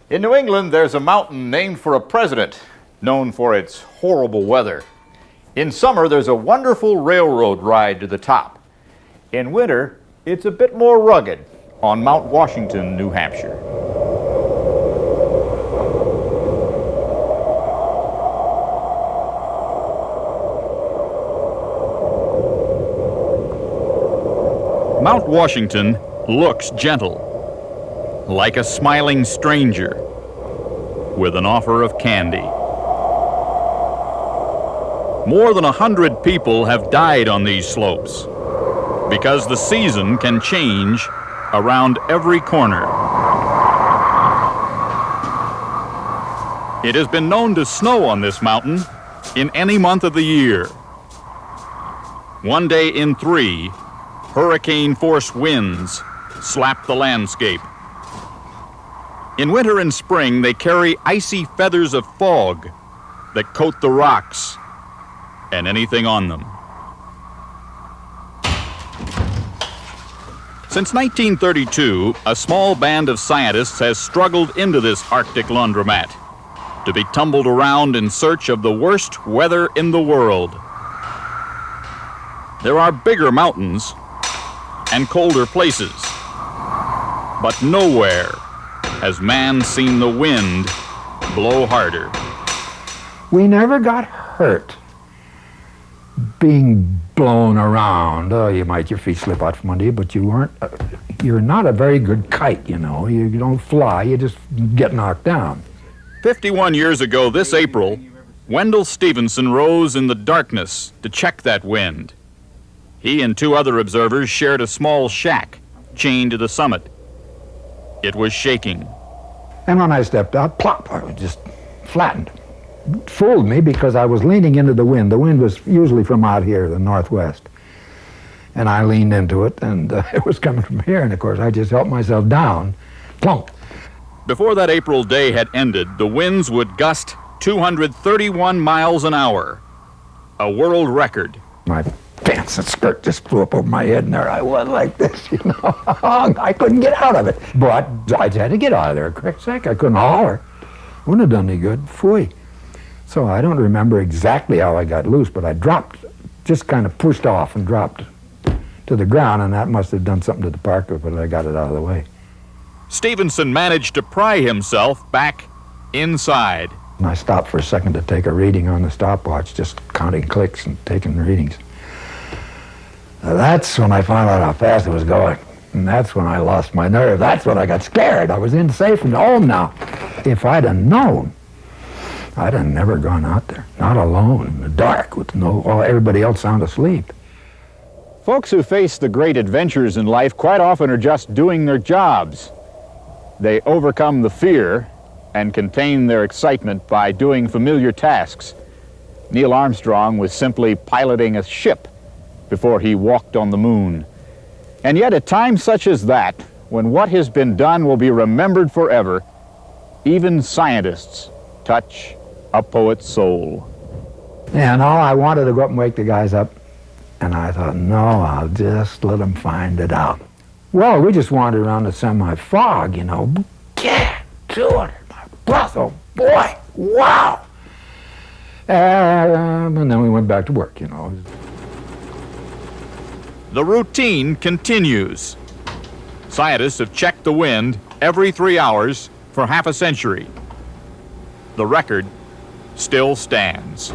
In New England, there's a mountain named for a president, known for its horrible weather. In summer, there's a wonderful railroad ride to the top. In winter, it's a bit more rugged on Mount Washington, New Hampshire. Mount Washington looks gentle, like a smiling stranger with an offer of candy. More than 100 people have died on these slopes because the season can change around every corner. It has been known to snow on this mountain in any month of the year. One day in 3, hurricane-force winds slap the landscape. In winter and spring, they carry icy feathers of fog that coat the rocks and anything on them. Since 1932, a small band of scientists has struggled into this Arctic laundromat to be tumbled around in search of the worst weather in the world. There are bigger mountains and colder places, but nowhere has man seen the wind blow harder. We never got hurt being blown around. Oh, your feet slip out from under you, but you're not a very good kite, you know. You don't fly, you just get knocked down. 51 years ago this April, Wendell Stevenson rose in the darkness to check that wind. He and 2 other observers shared a small shack chained to the summit. It was shaking. And when I stepped out, plop, I was just flattened. It fooled me because I was leaning into the wind. The wind was usually from out here, the northwest. And I leaned into it, and it was coming from here, and of course I just helped myself down, plump. Before that April day had ended, the winds would gust 231 miles an hour, a world record. My pants and skirt just flew up over my head, and there I was like this, you know. I couldn't get out of it. But I had to get out of there, quick sec. I couldn't holler. Wouldn't have done any good. Phooey. So I don't remember exactly how I got loose, but I dropped, just kind of pushed off and dropped to the ground, and that must have done something to the parka, but I got it out of the way. Stevenson managed to pry himself back inside. And I stopped for a second to take a reading on the stopwatch, just counting clicks and taking readings. Now that's when I found out how fast it was going. And that's when I lost my nerve. That's when I got scared. I was in safe and home now. If I'd have known, I'd have never gone out there. Not alone, in the dark, with everybody else sound asleep. Folks who face the great adventures in life quite often are just doing their jobs. They overcome the fear and contain their excitement by doing familiar tasks. Neil Armstrong was simply piloting a ship before he walked on the moon. And yet at times such as that, when what has been done will be remembered forever, even scientists touch a poet's soul. And all I wanted to go up and wake the guys up, and I thought, no, I'll just let them find it out. Well, we just wandered around the semi-fog, you know. Yeah, 200, my breath, oh boy, wow! And then we went back to work, you know. The routine continues. Scientists have checked the wind every 3 hours for half a century. The record still stands.